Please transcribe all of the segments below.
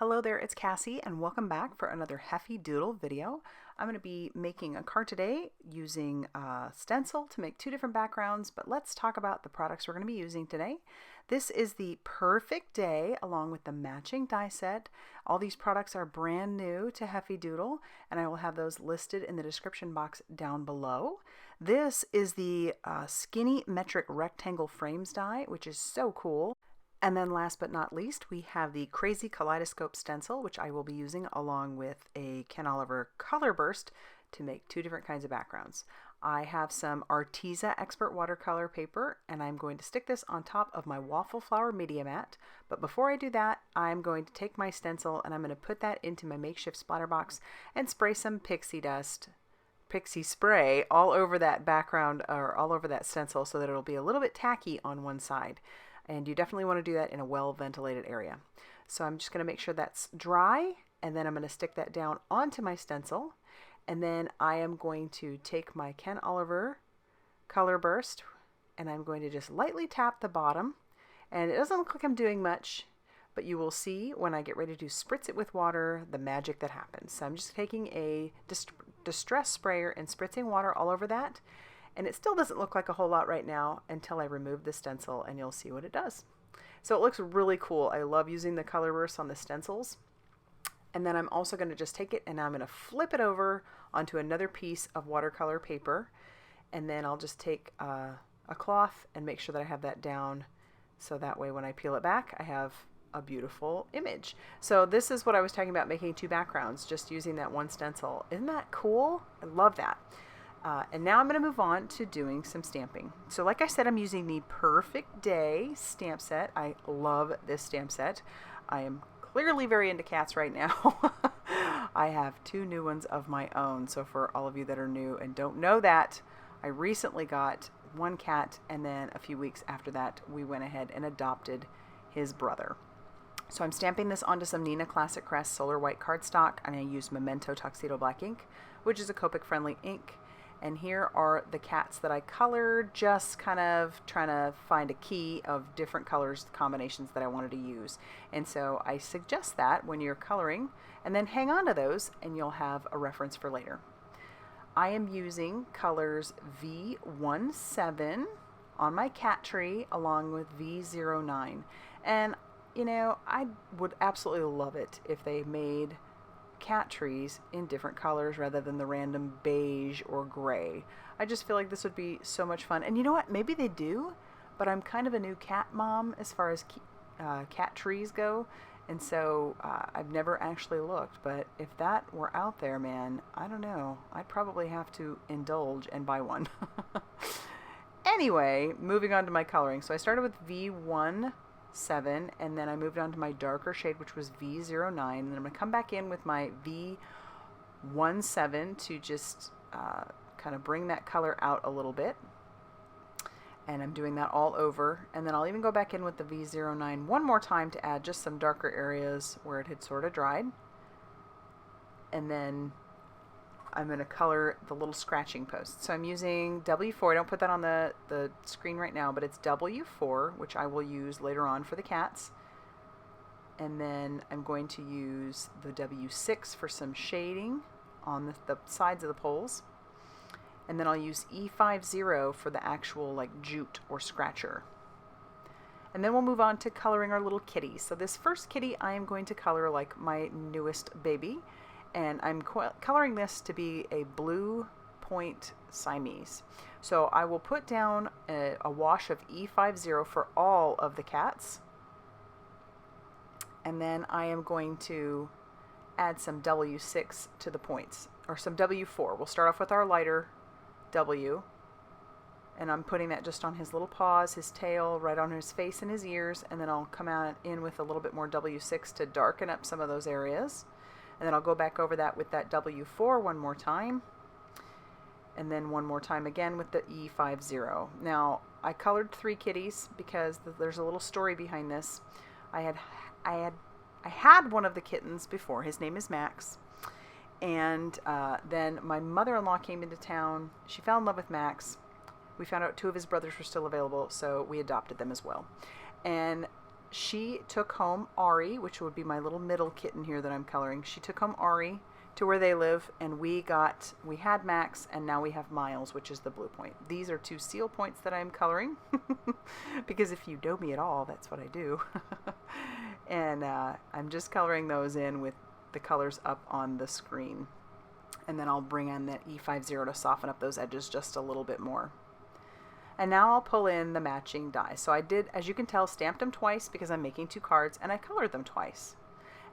Hello there, it's Cassie, and welcome back for another Heffy Doodle video. I'm going to be making a card today using Stencil to make two different backgrounds, but let's talk about the products we're going to be using today. This is the Perfect Day along with the matching die set. All these products are brand new to Heffy Doodle, and I will have those listed in the description box down below. This is the Skinny Metric Rectangle Frames die, which is so cool. And then last but not least, we have the Crazy Kaleidoscope Stencil, which I will be using along with a Ken Oliver Color Burst to make two different kinds of backgrounds. I have some ARTEZA Expert Watercolor paper, and I'm going to stick this on top of my Waffle Flower Media Mat. But before I do that, I'm going to take my stencil and I'm going to put that into my makeshift splatter box and spray some Pixie Spray all over that background or all over that stencil so that it'll be a little bit tacky on one side. And you definitely want to do that in a well-ventilated area. So I'm just going to make sure that's dry, and then I'm going to stick that down onto my stencil. And then I am going to take my Ken Oliver Color Burst, and I'm going to just lightly tap the bottom. And it doesn't look like I'm doing much, but you will see when I get ready to spritz it with water, the magic that happens. So I'm just taking a distress sprayer and spritzing water all over that. And it still doesn't look like a whole lot right now until I remove the stencil, and you'll see what it does. So it looks really cool. I love using the color bursts on the stencils. And then I'm also going to just take it and I'm going to flip it over onto another piece of watercolor paper. And then I'll just take a cloth and make sure that I have that down. So that way when I peel it back, I have a beautiful image. So this is what I was talking about, making two backgrounds, just using that one stencil. Isn't that cool? I love that. And now I'm going to move on to doing some stamping. So like I said, I'm using the Perfect Day stamp set. I love this stamp set. I am clearly very into cats right now. I have two new ones of my own. So for all of you that are new and don't know that, I recently got one cat, and then a few weeks after that, we went ahead and adopted his brother. So I'm stamping this onto some Neenah Classic Crest Solar White cardstock, and I use Memento Tuxedo Black ink, which is a Copic-friendly ink. And here are the cats that I colored, just kind of trying to find a key of different colors combinations that I wanted to use. And so I suggest that when you're coloring, and then hang on to those and you'll have a reference for later. I am using colors V17 on my cat tree along with V09. And you know, I would absolutely love it if they made cat trees in different colors rather than the random beige or gray. I just feel like this would be so much fun. And you know what? Maybe they do, but I'm kind of a new cat mom as far as cat trees go. And so I've never actually looked, but if that were out there, man, I don't know. I'd probably have to indulge and buy one. Anyway, moving on to my coloring. So I started with V17, and then I moved on to my darker shade, which was V09, and then I'm going to come back in with my V17 to just kind of bring that color out a little bit. And I'm doing that all over, and then I'll even go back in with the V09 one more time to add just some darker areas where it had sort of dried. And then I'm going to color the little scratching post. So I'm using W4. I don't put that on the screen right now, but it's W4, which I will use later on for the cats. And then I'm going to use the W6 for some shading on the sides of the poles. And then I'll use E50 for the actual like jute or scratcher. And then we'll move on to coloring our little kitties. So this first kitty I am going to color like my newest baby. And I'm coloring this to be a blue point Siamese. So I will put down a wash of E50 for all of the cats. And then I am going to add some W6 to the points, or some W4. We'll start off with our lighter W. And I'm putting that just on his little paws, his tail, right on his face and his ears. And then I'll come out in with a little bit more W6 to darken up some of those areas. And then I'll go back over that with that W4 one more time. And then one more time again with the E50. Now, I colored 3 kitties because there's a little story behind this. I had one of the kittens before. His name is Max. And then my mother-in-law came into town. She fell in love with Max. We found out 2 of his brothers were still available, so we adopted them as well. And she took home Ari, which would be my little middle kitten here that I'm coloring. She took home Ari to where they live, and we had Max, and now we have Miles, which is the blue point. These are 2 seal points that I'm coloring because if you know me at all, that's what I do. And I'm just coloring those in with the colors up on the screen, and then I'll bring in that E50 to soften up those edges just a little bit more. And now I'll pull in the matching dies. So I did, as you can tell, stamped them twice because I'm making 2 cards, and I colored them twice.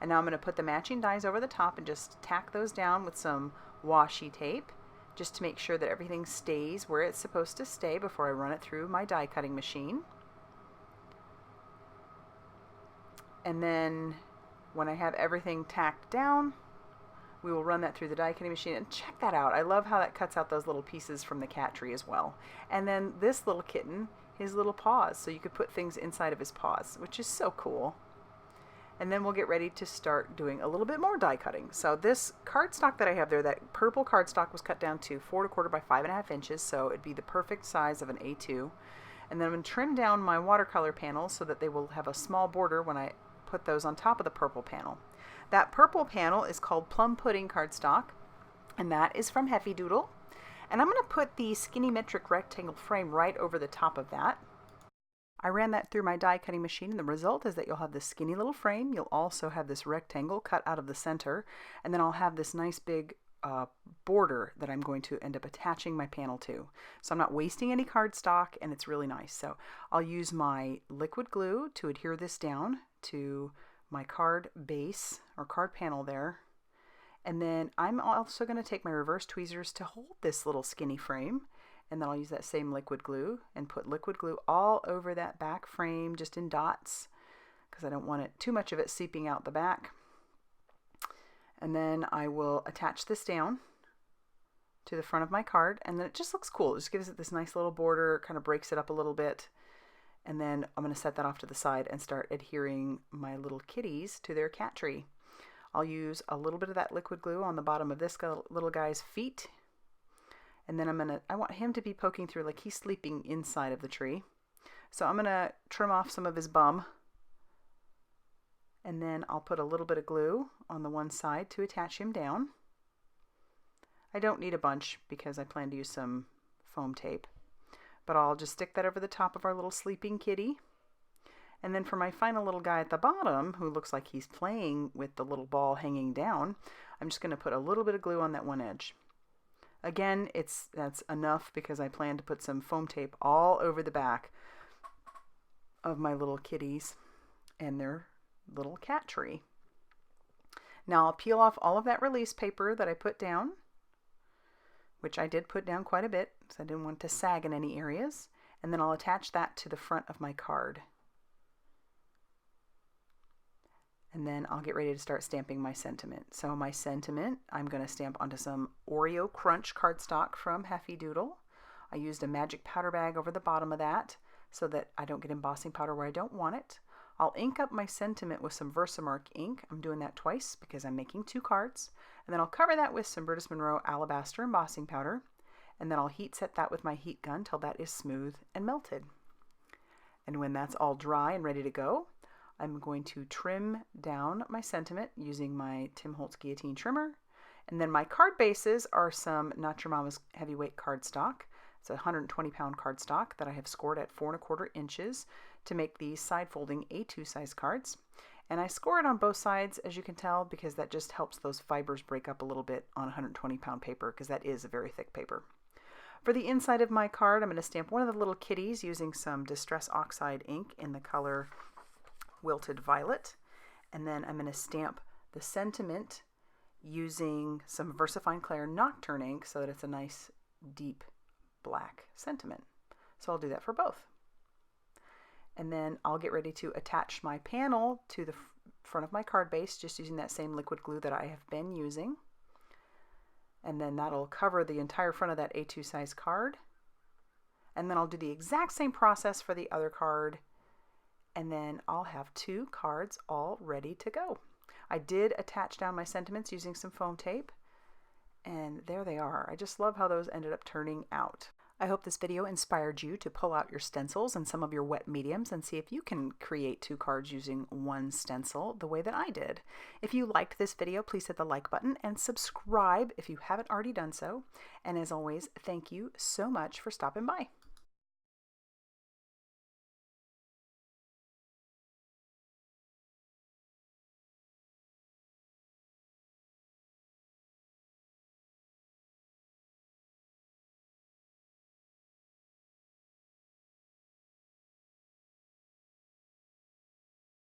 And now I'm going to put the matching dies over the top and just tack those down with some washi tape just to make sure that everything stays where it's supposed to stay before I run it through my die cutting machine. And then when I have everything tacked down, we will run that through the die cutting machine, and check that out. I love how that cuts out those little pieces from the cat tree as well. And then this little kitten, his little paws, so you could put things inside of his paws, which is so cool. And then we'll get ready to start doing a little bit more die cutting. So this cardstock that I have there, that purple cardstock, was cut down to 4 1/4 by 5.5 inches, so it'd be the perfect size of an A2. And then I'm going to trim down my watercolor panels so that they will have a small border when I put those on top of the purple panel. That purple panel is called Plum Pudding cardstock, and that is from Heffy Doodle. And I'm going to put the skinny metric rectangle frame right over the top of that. I ran that through my die cutting machine, and the result is that you'll have this skinny little frame. You'll also have this rectangle cut out of the center, and then I'll have this nice big border that I'm going to end up attaching my panel to. So I'm not wasting any cardstock, and it's really nice. So I'll use my liquid glue to adhere this down to my card base or card panel there. And then I'm also going to take my reverse tweezers to hold this little skinny frame. And then I'll use that same liquid glue and put liquid glue all over that back frame, just in dots, because I don't want it too much of it seeping out the back. And then I will attach this down to the front of my card, and then it just looks cool. It just gives it this nice little border, kind of breaks it up a little bit. And then I'm going to set that off to the side and start adhering my little kitties to their cat tree. I'll use a little bit of that liquid glue on the bottom of this little guy's feet. And then I want him to be poking through like he's sleeping inside of the tree. So I'm going to trim off some of his bum. And then I'll put a little bit of glue on the one side to attach him down. I don't need a bunch because I plan to use some foam tape. But I'll just stick that over the top of our little sleeping kitty. And then for my final little guy at the bottom, who looks like he's playing with the little ball hanging down, I'm just going to put a little bit of glue on that one edge. Again, that's enough because I plan to put some foam tape all over the back of my little kitties and their little cat tree. Now I'll peel off all of that release paper that I put down, which I did put down quite a bit because I didn't want it to sag in any areas, and then I'll attach that to the front of my card. And then I'll get ready to start stamping my sentiment. So my sentiment, I'm going to stamp onto some Oreo Crunch cardstock from Heffy Doodle. I used a magic powder bag over the bottom of that so that I don't get embossing powder where I don't want it. I'll ink up my sentiment with some VersaMark ink. I'm doing that twice because I'm making 2 cards. And then I'll cover that with some Brutus Monroe Alabaster embossing powder. And then I'll heat set that with my heat gun till that is smooth and melted. And when that's all dry and ready to go, I'm going to trim down my sentiment using my Tim Holtz guillotine trimmer. And then my card bases are some Not Your Mama's heavyweight cardstock. It's a 120-pound cardstock that I have scored at 4 1/4 inches to make these side-folding A2 size cards. And I score it on both sides, as you can tell, because that just helps those fibers break up a little bit on 120-pound paper, because that is a very thick paper. For the inside of my card, I'm going to stamp one of the little kitties using some Distress Oxide ink in the color Wilted Violet. And then I'm going to stamp the sentiment using some VersaFine Clair Nocturne ink so that it's a nice deep black sentiment. So I'll do that for both. And then I'll get ready to attach my panel to the front of my card base just using that same liquid glue that I have been using. And then that'll cover the entire front of that A2 size card. And then I'll do the exact same process for the other card. And then I'll have 2 cards all ready to go. I did attach down my sentiments using some foam tape. And there they are. I just love how those ended up turning out. I hope this video inspired you to pull out your stencils and some of your wet mediums and see if you can create 2 cards using 1 stencil the way that I did. If you liked this video, please hit the like button and subscribe if you haven't already done so. And as always, thank you so much for stopping by.